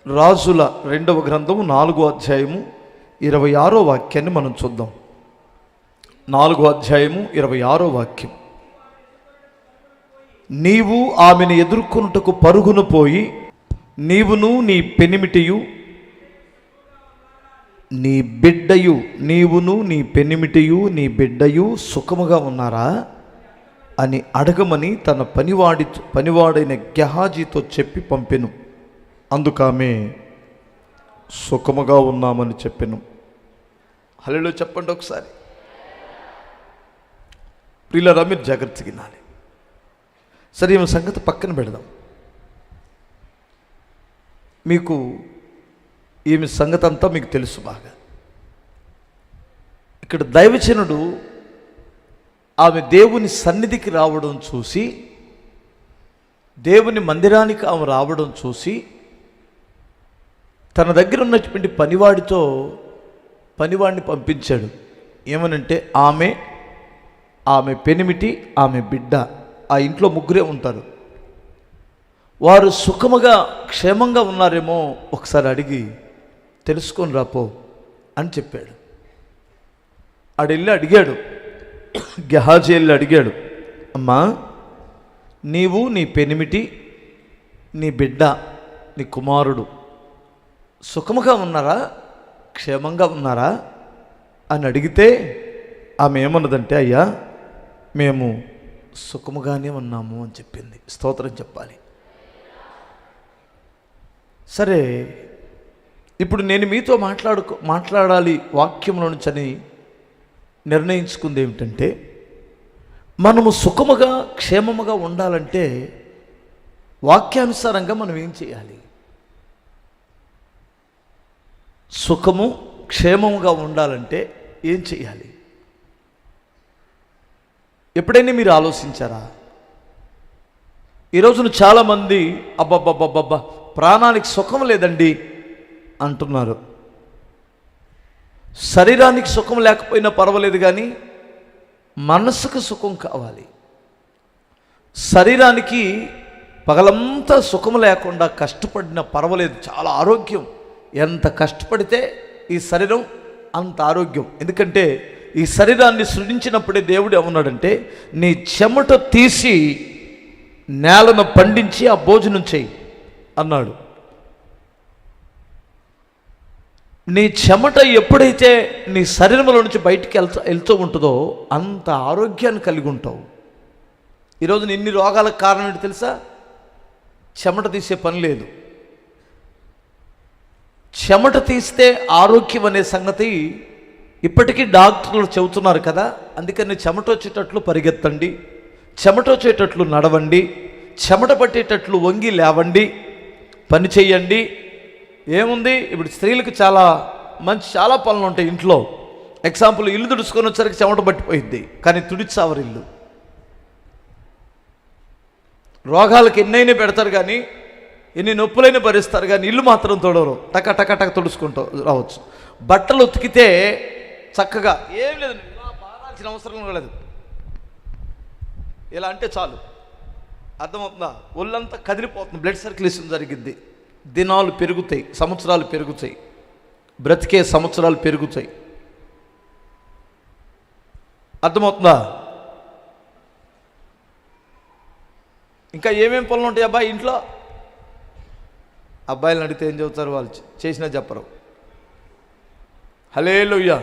రాజుల 2వ గ్రంథము 4వ అధ్యాయము 26వ వాక్యాన్ని మనం చూద్దాం. 4వ అధ్యాయము 26వ వాక్యం. నీవు ఆమెను ఎదుర్కొనుటకు పరుగున పోయి, నీవును నీ పెనిమిటియు నీ బిడ్డయు నీవును నీ పెనిమిటియు నీ బిడ్డయు సుఖముగా ఉన్నారా అని అడగమని తన పనివాడైన గెహాజీతో చెప్పి పంపెను. అందుకామె సుఖముగా ఉన్నామని చెప్పెను. హల్లెలూయా చెప్పండి ఒకసారి. ప్రియులారా, మీరు జాగ్రత్తగా వినాలి. సరే, ఈమె సంగతి పక్కన పెడదాం. మీకు ఈమె సంగతి అంతా మీకు తెలుసు బాగా. ఇక్కడ దైవజనుడు ఆమె దేవుని సన్నిధికి రావడం చూసి, దేవుని మందిరానికి ఆమె రావడం చూసి, తన దగ్గర ఉన్నటువంటి పనివాడిని పంపించాడు. ఏమనంటే ఆమె పెనిమిటి, ఆమె బిడ్డ, ఆ ఇంట్లో ముగ్గురే ఉంటారు. వారు సుఖముగా క్షేమంగా ఉన్నారేమో ఒకసారి అడిగి తెలుసుకొని రాపో అని చెప్పాడు. ఆడెళ్ళి అడిగాడు, గెహాజీ వెళ్ళి అడిగాడు, అమ్మా, నీవు నీ పెనిమిటి నీ బిడ్డ నీ కుమారుడు సుఖముగా ఉన్నారా, క్షేమంగా ఉన్నారా అని అడిగితే ఆమె ఏమన్నదంటే, అయ్యా మేము సుఖముగానే ఉన్నాము అని చెప్పింది. స్తోత్రం చెప్పాలి. సరే, ఇప్పుడు నేను మీతో మాట్లాడాలి వాక్యంలో నుంచి అని నిర్ణయించుకుంది ఏమిటంటే, మనము సుఖముగా క్షేమముగా ఉండాలంటే వాక్యానుసారంగా మనం ఏం చేయాలి? సుఖము క్షేమముగా ఉండాలంటే ఏం చేయాలి? ఎప్పుడైనా మీరు ఆలోచించారా? ఈరోజున చాలామంది అబ్బబ్బబ్బబ్బబ్బా ప్రాణానికి సుఖం లేదండి అంటున్నారు. శరీరానికి సుఖం లేకపోయినా పర్వాలేదు, కానీ మనసుకు సుఖం కావాలి. శరీరానికి పగలంతా సుఖం లేకుండా కష్టపడినా పర్వాలేదు, చాలా ఆరోగ్యం. ఎంత కష్టపడితే ఈ శరీరం అంత ఆరోగ్యం. ఎందుకంటే ఈ శరీరాన్ని సృజించినప్పుడే దేవుడు ఏమన్నాడంటే, నీ చెమట తీసి నేలను పండించి ఆ భోజనం చేయి అన్నాడు. నీ చెమట ఎప్పుడైతే నీ శరీరంలో నుంచి బయటికి వెళ్తూ ఉంటుందో అంత ఆరోగ్యాన్ని కలిగి ఉంటావు. ఈరోజు ఇన్ని రోగాలకు కారణం ఏంటి తెలుసా? చెమట తీసే పని లేదు. చెమట తీస్తే ఆరోగ్యం అనే సంగతి ఇప్పటికీ డాక్టర్లు చెబుతున్నారు కదా. అందుకని చెమట వచ్చేటట్లు పరిగెత్తండి, చెమట వచ్చేటట్లు నడవండి, చెమట పట్టేటట్లు వంగి లేవండి, పని చెయ్యండి. ఏముంది, ఇప్పుడు స్త్రీలకు చాలా పనులు ఉంటాయి ఇంట్లో. ఎగ్జాంపుల్, ఇల్లు తుడుచుకొని వచ్చరికి చెమట పట్టిపోయింది, కానీ తుడిచావరు ఇల్లు. రోగాలకు ఎన్నైనా పెడతారు, కానీ ఎన్ని నొప్పులైనా భరిస్తారు, కానీ ఇల్లు మాత్రం తొడవరు. టక టక టక తుడుచుకుంటూ రావచ్చు. బట్టలు ఉతికితే చక్కగా ఏం లేదు, ఇలా బాగాల్సిన అవసరం లేదు, ఇలా అంటే చాలు. అర్థమవుతుందా? ఒళ్ళంతా కదిలిపోతుంది, బ్లడ్ సర్క్యులేషన్ జరిగిద్ది, దినాలు పెరుగుతాయి, సంవత్సరాలు పెరుగుతాయి, బ్రతికే సంవత్సరాలు పెరుగుతాయి. అర్థమవుతుందా? ఇంకా ఏమేమి పనులు ఉంటాయి అబ్బాయి ఇంట్లో? అబ్బాయిలను అడిగితే ఏం చెబుతారు? వాళ్ళు చేసినా చెప్పరు. హల్లెలూయా,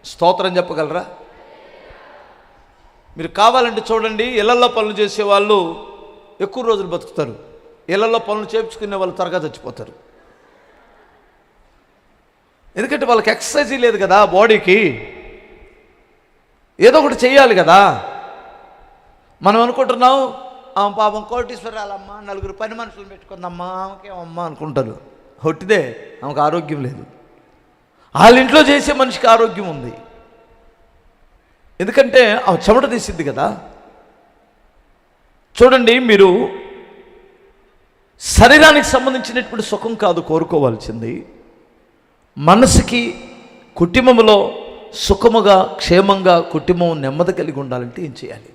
స్తోత్రం చెప్పగలరా? మీరు కావాలంటే చూడండి, ఇళ్లలో పనులు చేసేవాళ్ళు ఎక్కువ రోజులు బతుకుతారు, ఇళ్లలో పనులు చేయించుకునే వాళ్ళు త్వరగా చచ్చిపోతారు. ఎందుకంటే వాళ్ళకి ఎక్సర్సైజ్ లేదు కదా, బాడీకి ఏదో ఒకటి చేయాలి కదా. మనం అనుకుంటున్నాం, పాపం కోటీశ్వరాలమ్మా, 4 పని మనుషులు పెట్టుకుందమ్మా, ఆమెకేమమ్మా అనుకుంటారు. హొట్టిదే, ఆమెకు ఆరోగ్యం లేదు. వాళ్ళ ఇంట్లో చేసే మనిషికి ఆరోగ్యం ఉంది, ఎందుకంటే ఆమె చెమట తీసిద్ది కదా. చూడండి, మీరు శరీరానికి సంబంధించినటువంటి సుఖం కాదు కోరుకోవాల్సింది, మనసుకి, కుటుంబంలో సుఖముగా క్షేమంగా కుటుంబం నెమ్మది కలిగి ఉండాలంటే ఏం చేయాలి?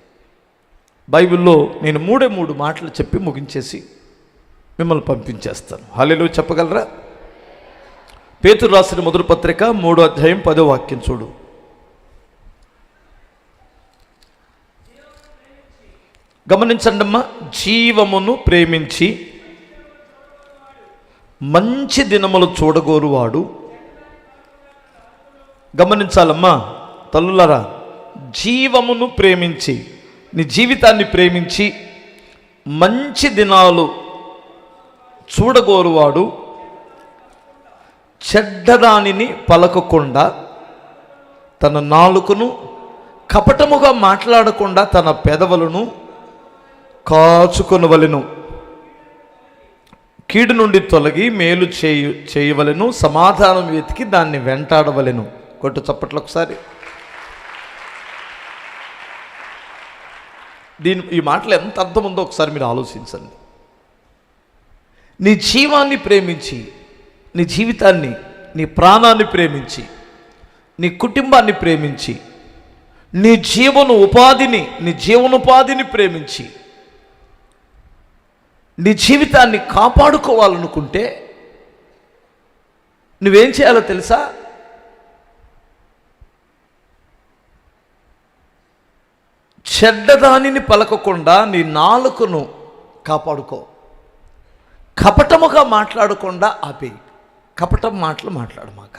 బైబిల్లో నేను 3 మాటలు చెప్పి ముగించేసి మిమ్మల్ని పంపించేస్తాను. హల్లెలూయా చెప్పగలరా? పేతురు రాసిన మొదటి పత్రిక 3వ అధ్యాయం 10వ వాక్యం చూడు. గమనించండమ్మా. జీవమును ప్రేమించి మంచి దినములు చూడగోరువాడు. గమనించాలమ్మా తల్లులారా, జీవమును ప్రేమించి, నీ జీవితాన్ని ప్రేమించి మంచి దినాలు చూడగోరువాడు చెడ్డదానిని పలకకుండా తన నాలుకను, కపటముగా మాట్లాడకుండా తన పెదవులను కాచుకొనవలెను. కీడు నుండి తొలగి మేలు చేయవలెను, సమాధానం వెతికి దాన్ని వెంటాడవలెను. కొట్టు చప్పట్లు ఒకసారి. ఈ మాటలు ఎంత అర్థం ఉందో ఒకసారి మీరు ఆలోచించండి. నీ జీవాన్ని ప్రేమించి, నీ జీవితాన్ని, నీ ప్రాణాన్ని ప్రేమించి, నీ కుటుంబాన్ని ప్రేమించి, నీ జీవనోపాధిని ప్రేమించి నీ జీవితాన్ని కాపాడుకోవాలనుకుంటే నువ్వేం చేయాలో తెలుసా? చెడ్డదానిని పలకకుండా నీ నాలుకను కాపాడుకో. కపటముగా మాట్లాడకుండా ఆపేయి. కపటం మాటలు మాట్లాడమాక.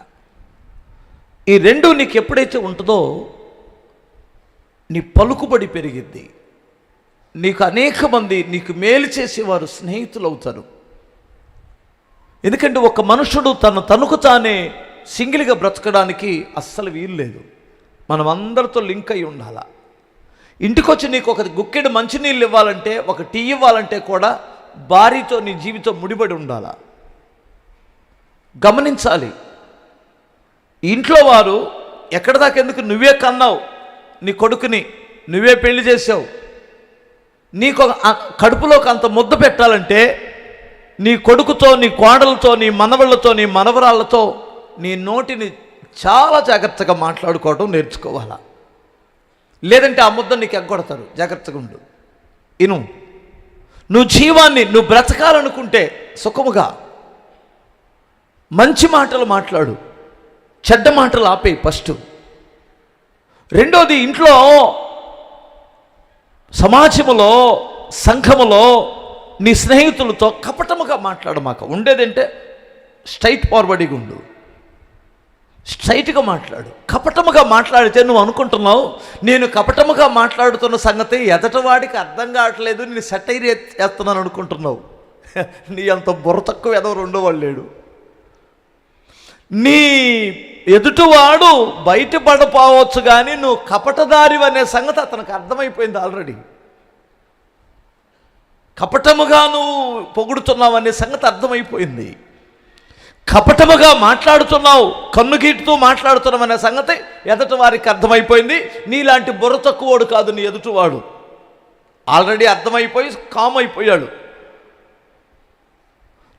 ఈ రెండు నీకు ఎప్పుడైతే ఉంటుందో నీ పలుకుబడి పెరిగిద్ది. నీకు అనేక మంది నీకు మేలు చేసేవారు స్నేహితులు అవుతారు. ఎందుకంటే ఒక మనుషుడు తనకు తానే సింగిల్గా బ్రతకడానికి అస్సలు వీలు లేదు. మనం అందరితో లింక్ అయి ఉండాలా. ఇంటికొచ్చి నీకు ఒక గుక్కెడు మంచినీళ్ళు ఇవ్వాలంటే, ఒక టీ ఇవ్వాలంటే కూడా భార్యతో నీ జీవితం ముడిపడి ఉండాలా. గమనించాలి. ఇంట్లో వారు ఎక్కడిదాకెందుకు, నువ్వే కన్నావు నీ కొడుకుని, నువ్వే పెళ్లి చేసావు, నీకు కడుపులోకి అంత ముద్ద పెట్టాలంటే నీ కొడుకుతో, నీ కోడలతో, నీ మనవళ్ళతో, నీ మనవరాళ్ళతో నీ నోటిని చాలా జాగ్రత్తగా మాట్లాడుకోవడం నేర్చుకోవాలా. లేదంటే ఆ ముద్ద నీకు ఎగ్గొడతారు. జాగ్రత్తగా ఉండు. నువ్వు జీవాన్ని నువ్వు బ్రతకాలనుకుంటే సుఖముగా మంచి మాటలు మాట్లాడు, చెడ్డ మాటలు ఆపేయి ఫస్ట్. రెండోది, ఇంట్లో సమాజములో సంఘములో నీ స్నేహితులతో కపటముగా మాట్లాడమాక. ఉండేదంటే స్ట్రైట్ ఫార్వర్డ్గా ఉండు, స్ట్రైట్గా మాట్లాడు. కపటముగా మాట్లాడితే నువ్వు అనుకుంటున్నావు నేను కపటముగా మాట్లాడుతున్న సంగతి ఎదటవాడికి అర్థం కావట్లేదు, నేను సెటైర్ చేస్తున్నాను అనుకుంటున్నావు. నీ అంత బుర్ర తక్కువ ఎదవ రెండోవాడు లేడు. నీ ఎదుటివాడు బయటపడపోవచ్చు కానీ నువ్వు కపటదారి అనే సంగతి అతనికి అర్థమైపోయింది ఆల్రెడీ. కపటముగా నువ్వు పొగుడుతున్నావు అనే సంగతి అర్థమైపోయింది. కపటముగా మాట్లాడుతున్నావు, కన్నుగీటుతూ మాట్లాడుతున్నావు అనే సంగతి ఎదుటి వారికి అర్థమైపోయింది. నీలాంటి బుర్ర తక్కువడు కాదు నీ ఎదుటివాడు. ఆల్రెడీ అర్థమైపోయి కామ్ అయిపోయాడు.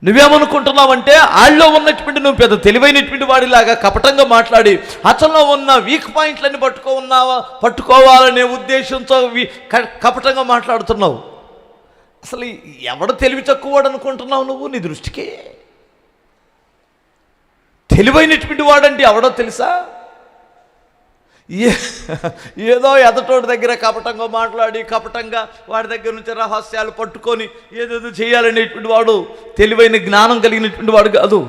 నువ్వేమనుకుంటున్నావంటే ఆళ్ళలో ఉన్నటువంటి నువ్వు పెద్ద తెలివైనటువంటి వాడిలాగా కపటంగా మాట్లాడి అతనిలో ఉన్న వీక్ పాయింట్లన్నీ పట్టుకోవాలనే ఉద్దేశంతో కపటంగా మాట్లాడుతున్నావు. అసలు ఎవడు తెలివి తక్కువవాడు అనుకుంటున్నావు నువ్వు? నీ దృష్టికి తెలివైనటువంటి వాడంటే ఎవడో తెలుసా? ఏదో ఎదటోడి దగ్గర కపటంగా మాట్లాడి కపటంగా వాడి దగ్గర నుంచి రహస్యాలు పట్టుకొని ఏదేదో చేయాలనేటువంటి వాడు తెలివైన జ్ఞానం కలిగినటువంటి వాడు కాదు.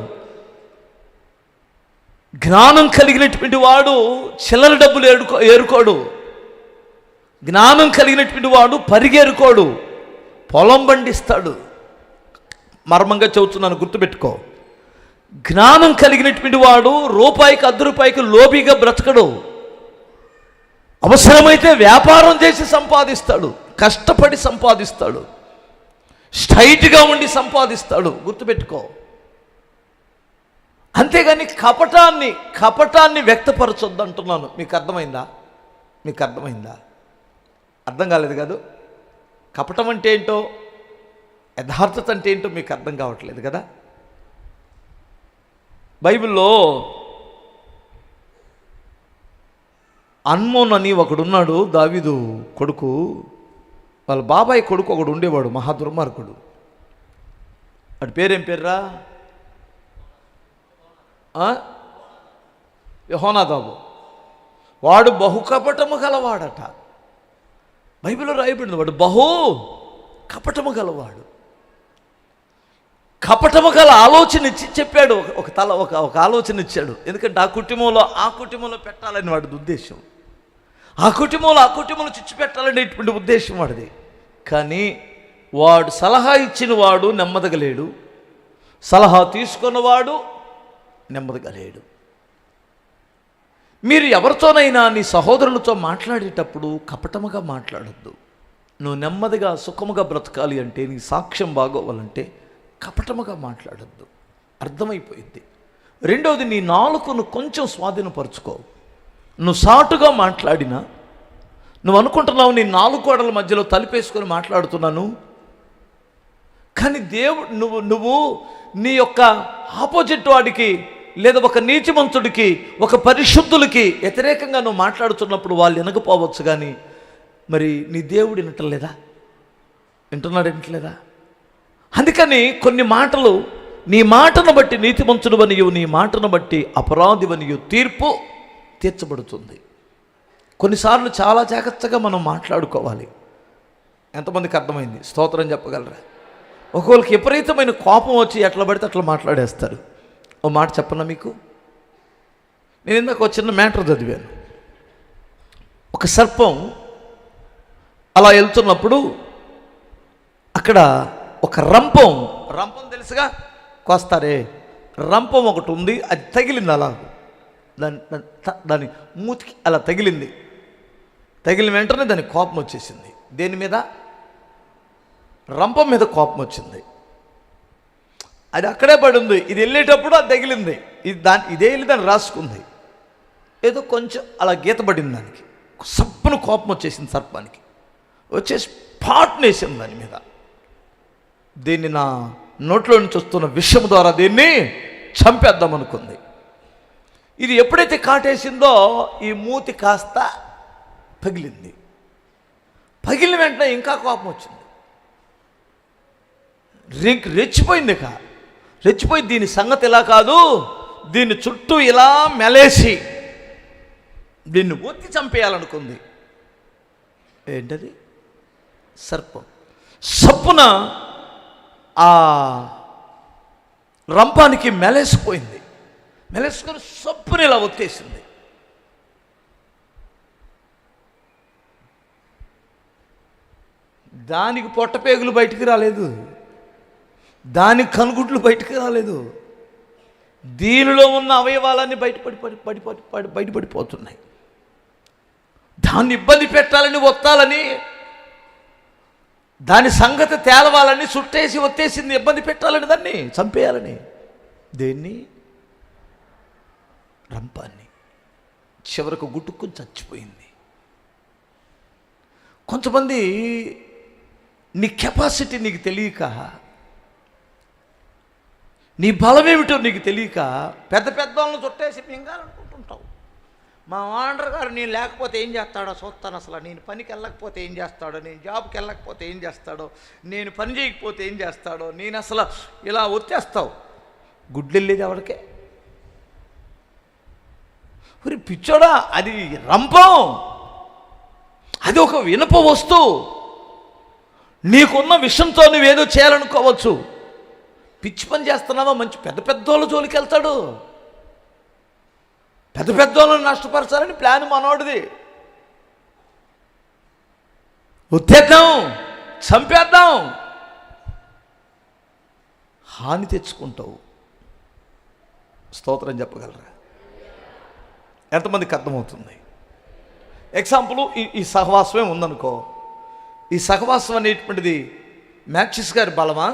జ్ఞానం కలిగినటువంటి వాడు చిల్లర డబ్బులు ఏరుకోడు. జ్ఞానం కలిగినటువంటి వాడు పరిగెరుకోడు, పొలం పండిస్తాడు. మర్మంగా చెబుతున్నాను, గుర్తుపెట్టుకో. జ్ఞానం కలిగినటువంటి వాడు రూపాయికి ₹10 లోబీగా బ్రతకడు. అవసరమైతే వ్యాపారం చేసి సంపాదిస్తాడు, కష్టపడి సంపాదిస్తాడు, స్ట్రైట్గా ఉండి సంపాదిస్తాడు. గుర్తుపెట్టుకో. అంతేగాని కపటాన్ని వ్యక్తపరచొద్దు అంటున్నాను. మీకు అర్థమైందా? అర్థం కాలేదు కాదు. కపటం అంటే ఏంటో, యథార్థత అంటే ఏంటో మీకు అర్థం కావట్లేదు కదా. బైబిల్లో అన్మోన్ అని ఒకడున్నాడు, దావీదు కొడుకు. వాళ్ళ బాబాయ్ కొడుకు ఒకడు ఉండేవాడు, మహా దుర్మార్గుడు. వాడి పేరేం పేర్రా? యెహోనాదాబు. వాడు బహు కపటము గలవాడట. బైబిల్లో రాయబడింది వాడు బహు కపటము గలవాడు. కపటము గల ఆలోచన ఇచ్చి చెప్పాడు. ఒక ఆలోచన ఇచ్చాడు. ఎందుకంటే ఆ కుటుంబంలో పెట్టాలని వాడి ఉద్దేశం. ఆ కుటుంబంలో చిచ్చు పెట్టాలనేటువంటి ఉద్దేశం వాడిది. కానీ వాడు సలహా ఇచ్చిన వాడు నెమ్మదిగా లేడు, సలహా తీసుకున్నవాడు నెమ్మదిగా లేడు. మీరు ఎవరితోనైనా నీ సహోదరులతో మాట్లాడేటప్పుడు కపటముగా మాట్లాడొద్దు. నువ్వు నెమ్మదిగా సుఖముగా బ్రతకాలి అంటే, నీ సాక్ష్యం బాగోవాలంటే కపటముగా మాట్లాడొద్దు. అర్థమైపోయింది. రెండవది, నీ నాలుకను కొంచెం స్వాధీనపరుచుకో. నువ్వు సాటుగా మాట్లాడినా, నువ్వు అనుకుంటున్నావు నీ నాలుగు గోడల మధ్యలో తలుపేసుకొని మాట్లాడుతున్నాను, కానీ నువ్వు నీ యొక్క ఆపోజిట్ వాడికి లేదా ఒక నీతిమంతుడికి, ఒక పరిశుద్ధులకి వ్యతిరేకంగా నువ్వు మాట్లాడుతున్నప్పుడు వాళ్ళు వినకపోవచ్చు, కానీ మరి నీ దేవుడు వింటున్నాడా? అందుకని కొన్ని మాటలు, నీ మాటను బట్టి నీతిమంతుడివనియు, నీ మాటను బట్టి అపరాధివనియు తీర్పు తీర్చబడుతుంది. కొన్నిసార్లు చాలా జాగ్రత్తగా మనం మాట్లాడుకోవాలి. ఎంతమందికి అర్థమైంది? స్తోత్రం చెప్పగలరా? ఒకవేళకి విపరీతమైన కోపం వచ్చి ఎట్లా పడితే అట్లా మాట్లాడేస్తారు. ఓ మాట చెప్పనా మీకు? నేను ఇందాక ఒక చిన్న మ్యాటర్ చదివాను. ఒక సర్పం అలా వెళ్తున్నప్పుడు అక్కడ ఒక రంపం తెలుసుగా, కోస్తారే, రంపం ఒకటి ఉంది. అది తగిలింది. అలా దాని మూతికి అలా తగిలింది. తగిలిన వెంటనే దానికి కోపం వచ్చేసింది. దేని మీద? రంపం మీద కోపం వచ్చింది. అది అక్కడే పడి ఉంది. ఇది వెళ్ళేటప్పుడు అది తగిలింది. ఇదే వెళ్ళి దాన్ని రాసుకుంది. ఏదో కొంచెం అలా గీత పడింది. దానికి సప్పును కోపం వచ్చేసింది. సర్పానికి వచ్చేసి పాట్నేసింది దాని మీద. దీన్ని నా నోట్లో నుంచి వస్తున్న విషయం ద్వారా దీన్ని చంపేద్దాం అనుకుంది. ఇది ఎప్పుడైతే కాటేసిందో ఈ మూతి కాస్త పగిలింది. పగిలిన వెంటనే ఇంకా కోపం వచ్చింది. రెచ్చిపోయి దీని సంగతి ఇలా కాదు, దీన్ని చుట్టూ ఇలా మెలేసి దీన్ని ఒత్తి చంపేయాలనుకుంది. ఏంటది? సర్పం. సప్పున ఆ రంపానికి మెలేసిపోయింది. మెలేసుకొని సప్పుని ఇలా ఒత్తేసింది. దానికి పొట్టపేగులు బయటికి రాలేదు, దానికి కనుగుడ్లు బయటికి రాలేదు. దీనిలో ఉన్న అవయవాలన్నీ బయటపడిపోతున్నాయి. దాన్ని ఇబ్బంది పెట్టాలని, ఒత్తాలని, దాని సంగతి తేలవాలని చుట్టేసి ఒత్తేసింది. ఇబ్బంది పెట్టాలని, దాన్ని చంపేయాలని. దేన్ని? రంపాన్ని. చివరకు గుట్టుకుని చచ్చిపోయింది. కొంతమంది నీ కెపాసిటీ నీకు తెలియక, నీ బలమేమిటో నీకు తెలియక పెద్ద వాళ్ళని చుట్టేసి మింగాలనుకుంటుంటావు. మా ఓనర్ గారు నేను లేకపోతే ఏం చేస్తాడో చూస్తాను, అసలు నేను పనికి వెళ్ళకపోతే ఏం చేస్తాడో, నేను జాబ్కి వెళ్ళకపోతే ఏం చేస్తాడో, నేను పని చేయకపోతే ఏం చేస్తాడో, నేను అసలు ఇలా వచ్చేస్తావు. గుడ్లు వెళ్ళేది ఎవరికే? మరి పిచ్చోడా, అది రంపం, అది ఒక వినప వస్తువు. నీకున్న విషయంతో నువ్వేదో చేయాలనుకోవచ్చు. పిచ్చి పని చేస్తున్నావా? మంచి పెద్దోళ్ళ జోలికి వెళ్తాడు. పెద్దోళ్ళని నష్టపరచాలని ప్లాన్ మనోడిది. ఉత్తేద్దాం, చంపేద్దాం, హాని తెచ్చుకుంటావు. స్తోత్రం చెప్పగలరా? ఎంతమందికి అర్థమవుతుంది? ఎగ్జాంపుల్, ఈ సహవాసమే ఉందనుకో. ఈ సహవాసం అనేటువంటిది మ్యాక్సిస్ గారి బలమా,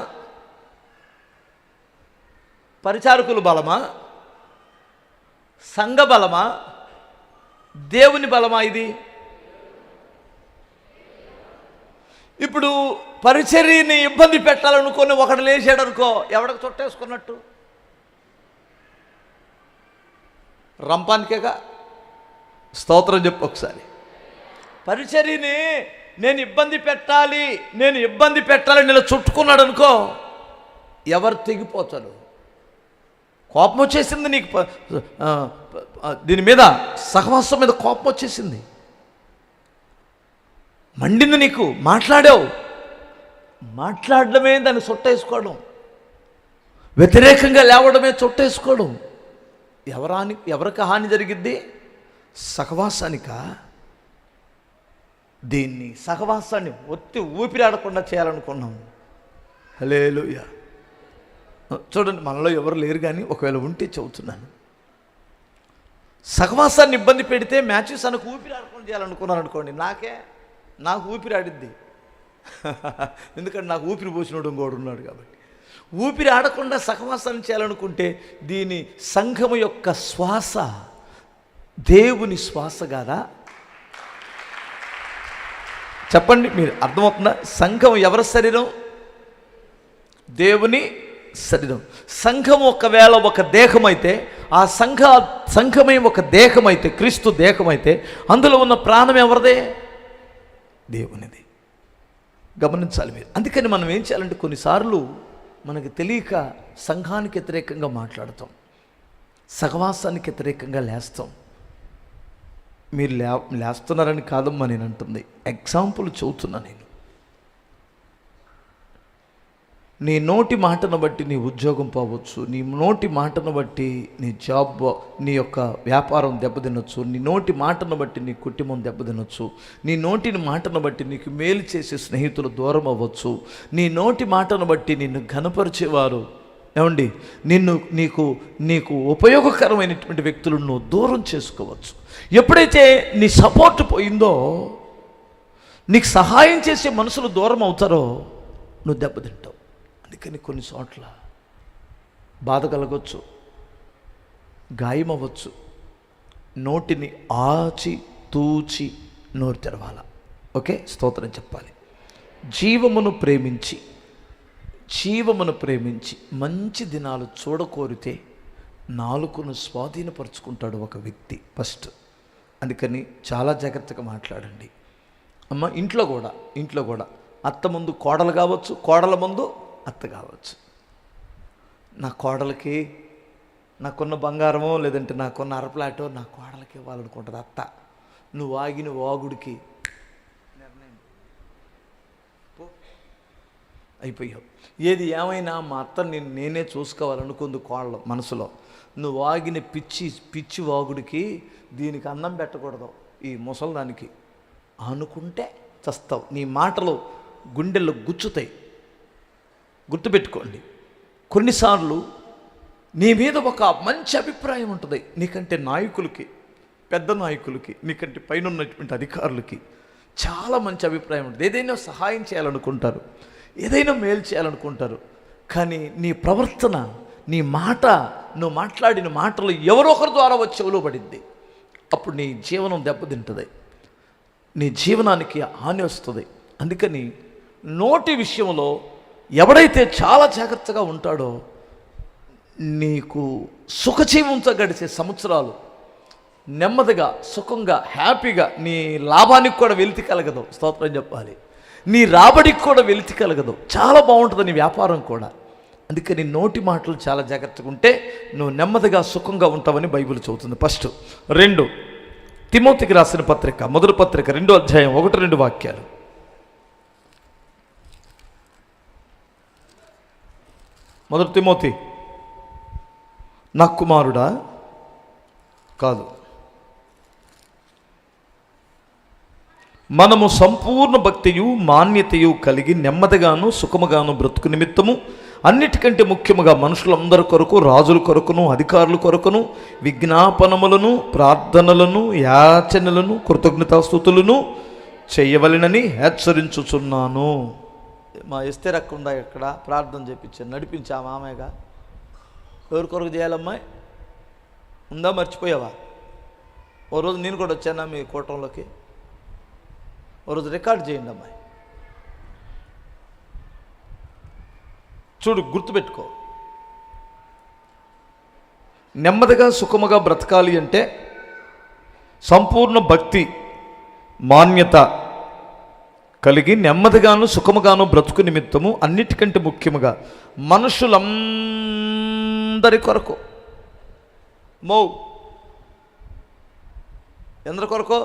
పరిచారకుల బలమా, సంఘ బలమా, దేవుని బలమా? ఇది ఇప్పుడు పరిచర్యని ఇబ్బంది పెట్టాలనుకొని ఒకడు లేచాడు అనుకో, ఎవడికి చుట్టేసుకున్నట్టు? రంపానికేగా. స్తోత్రం చెప్పు ఒకసారి. పరిచర్యని నేను ఇబ్బంది పెట్టాలని ఇలా చుట్టుకున్నాడు అనుకో, ఎవరు తెగిపోతారు? కోపం వచ్చేసింది నీకు, దీని మీద సహవాసం మీద కోపం వచ్చేసింది, మండింది నీకు, మాట్లాడావు, మాట్లాడడమే దాన్ని చుట్టేసుకోవడం, వ్యతిరేకంగా లేవడమే చుట్టేసుకోవడం. ఎవరికి హాని జరిగిద్ది? సహవాసానిక? దీన్ని సహవాసాన్ని ఊపిరాడకుండా చేయాలనుకున్నాం. హల్లెలూయా. చూడండి, మనలో ఎవరు లేరు, కానీ ఒకవేళ ఉంటే చెబుతున్నాను. సహవాసాన్ని ఇబ్బంది పెడితే మ్యాచెస్ అనకు ఊపిరాడకుండా చేయాలనుకున్నాను అనుకోండి, నాకు ఊపిరాడిద్ది. ఎందుకంటే నాకు ఊపిరి పోసినోడు ఇంకోడు ఉన్నాడు కాబట్టి. ఊపిరి ఆడకుండా సహవాసాన్ని చేయాలనుకుంటే దీని సంఘము యొక్క శ్వాస దేవుని శ్వాస కాదా? చెప్పండి, మీరు అర్థమవుతుందా? సంఘం ఎవరి శరీరం? దేవుని శరీరం. సంఘం ఒకవేళ ఒక దేహమైతే, ఆ సంఘమే ఒక దేహమైతే, క్రీస్తు దేహమైతే, అందులో ఉన్న ప్రాణం ఎవరిదే? దేవునిది. గమనించాలి మీరు. అందుకని మనం ఏం చేయాలంటే, కొన్నిసార్లు మనకి తెలియక సంఘానికి వ్యతిరేకంగా మాట్లాడతాం, సహవాసానికి వ్యతిరేకంగా లేస్తాం. మీరు లేస్తున్నారని కాదమ్మా నేను అంటుంది, ఎగ్జాంపుల్ చెబుతున్నా నేను. నీ నోటి మాటను బట్టి నీ ఉద్యోగం పోవచ్చు, నీ నోటి మాటను బట్టి నీ జాబ్, నీ యొక్క వ్యాపారం దెబ్బతినొచ్చు, నీ నోటి మాటను బట్టి నీ కుటుంబం దెబ్బతినొచ్చు, నీ నోటిని మాటను బట్టి నీకు మేలు చేసే స్నేహితులు దూరం అవ్వచ్చు, నీ నోటి మాటను బట్టి నిన్ను ఘనపరిచేవారు, ఏమండి, నీకు ఉపయోగకరమైనటువంటి వ్యక్తులను నువ్వు దూరం చేసుకోవచ్చు. ఎప్పుడైతే నీ సపోర్ట్ పోయిందో, నీకు సహాయం చేసే మనుషులు దూరం అవుతారో, నువ్వు దెబ్బతింటావు. అందుకని కొన్ని చోట్ల బాధ కలగవచ్చు, గాయం అవ్వచ్చు. నోటిని ఆచి తూచి నోరు తెరవాల. ఓకే, స్తోత్రం చెప్పాలి. జీవమును ప్రేమించి మంచి దినాలు చూడకోరితే నాలుకను స్వాధీనపరుచుకుంటాడు ఒక వ్యక్తి ఫస్ట్. అందుకని చాలా జాగ్రత్తగా మాట్లాడండి అమ్మ. ఇంట్లో కూడా అత్త ముందు కోడలు కావచ్చు, కోడల ముందు అత్త కావచ్చు. నా కోడలకి నాకున్న బంగారమో లేదంటే నాకున్న అరప్లాటో నా కోడలకి ఇవ్వాలనుకుంటుంది అత్త. నువ్వు ఆగిన వాగుడికి నిర్ణయం అయిపోయావు. ఏది ఏమైనా మా అత్తని నేనే చూసుకోవాలనుకుంది కోడలు మనసులో. నువ్వు ఆగిన పిచ్చి వాగుడికి దీనికి అన్నం పెట్టకూడదు, ఈ ముసలిదానికి అనుకుంటే చస్తావు. నీ మాటలు గుండెల్లో గుచ్చుతాయి. గుర్తుపెట్టుకోండి, కొన్నిసార్లు నీ మీద ఒక మంచి అభిప్రాయం ఉంటుంది, నీకంటే నాయకులకి, పెద్ద నాయకులకి, నీకంటే పైన ఉన్నటువంటి అధికారులకి చాలా మంచి అభిప్రాయం ఉంటుంది. ఏదైనా సహాయం చేయాలనుకుంటారు, ఏదైనా మేలు చేయాలనుకుంటారు. కానీ నీ ప్రవర్తన, నీ మాట, నువ్వు మాట్లాడిన మాటలు ఎవరో ఒకరి ద్వారా వచ్చి చెవులో పడింది. అప్పుడు నీ జీవనం దెబ్బతింటుంది, నీ జీవనానికి హాని వస్తుంది. అందుకని నోటి విషయంలో ఎవడైతే చాలా జాగ్రత్తగా ఉంటాడో, నీకు సుఖజీవంతో గడిచే సంవత్సరాలు నెమ్మదిగా, సుఖంగా, హ్యాపీగా, నీ లాభానికి కూడా వెలితి కలగదు. స్తోత్రం చెప్పాలి. నీ రాబడికి కూడా వెలితి కలగదు. చాలా బాగుంటుంది నీ వ్యాపారం కూడా. అందుకని నోటి మాటలు చాలా జాగ్రత్తగా ఉంటే నువ్వు నెమ్మదిగా, సుఖంగా ఉంటావని బైబిల్ చెబుతుంది. ఫస్ట్. 2 తిమోతికి రాసిన పత్రిక, మొదటి పత్రిక 2వ అధ్యాయం 1-2 వాక్యాలు. మొదటి తిమోతి. నా కుమారుడా కాదు, మనము సంపూర్ణ భక్తియు మాన్యతయు కలిగి నెమ్మదిగాను సుఖముగాను బ్రతుకు నిమిత్తము అన్నిటికంటే ముఖ్యముగా మనుషులందరి కొరకు, రాజుల కొరకును, అధికారుల కొరకును విజ్ఞాపనములను, ప్రార్థనలను, యాచనలను, కృతజ్ఞతాస్తుతులను చేయవలెనని హెచ్చరించుచున్నాను. మా ఎస్తేర్ అక్క ఉందా ఇక్కడ? ప్రార్థన చేయించాను, నడిపించా మామయ్యగా. ఎవరి కొరకు చేయాలమ్మాయి? ఉందా, మర్చిపోయావా? ఓ రోజు నేను కూడా వచ్చానా మీ కూటంలోకి? ఓ రోజు రికార్డ్ చేయండి అమ్మాయి. చూడు, గుర్తుపెట్టుకో. నెమ్మదిగా సుఖముగా బ్రతకాలి అంటే సంపూర్ణ భక్తి, మాన్యత కలిగి నెమ్మదిగాను సుఖముగాను బ్రతుకు నిమిత్తము అన్నిటికంటే ముఖ్యముగా మనుషులందరి కొరకు ఎందరి కొరకు?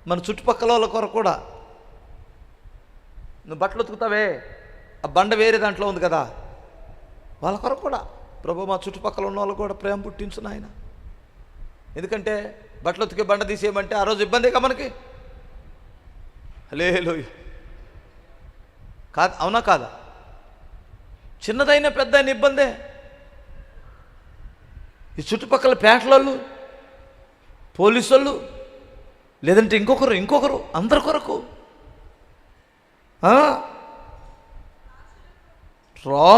మన చుట్టుపక్కల వాళ్ళ కొరకు కూడా. నువ్వు బట్టలు ఉతుకుతావే, ఆ బండ వేరే దాంట్లో ఉంది కదా, వాళ్ళ కొరకు కూడా ప్రభు మా చుట్టుపక్కల ఉన్న వాళ్ళు కూడా ప్రేమ పుట్టించు నాయన. ఎందుకంటే బట్టలు ఉతికే బండ తీసేయమంటే ఆ రోజు ఇబ్బందిగా మనకి. హల్లెలూయా. కాదు, అవునా కాదా? చిన్నదైన పెద్దయిన ఇబ్బందే. ఈ చుట్టుపక్కల పేటలోళ్ళు, పోలీసు వాళ్ళు, లేదంటే ఇంకొకరు అందరి కొరకు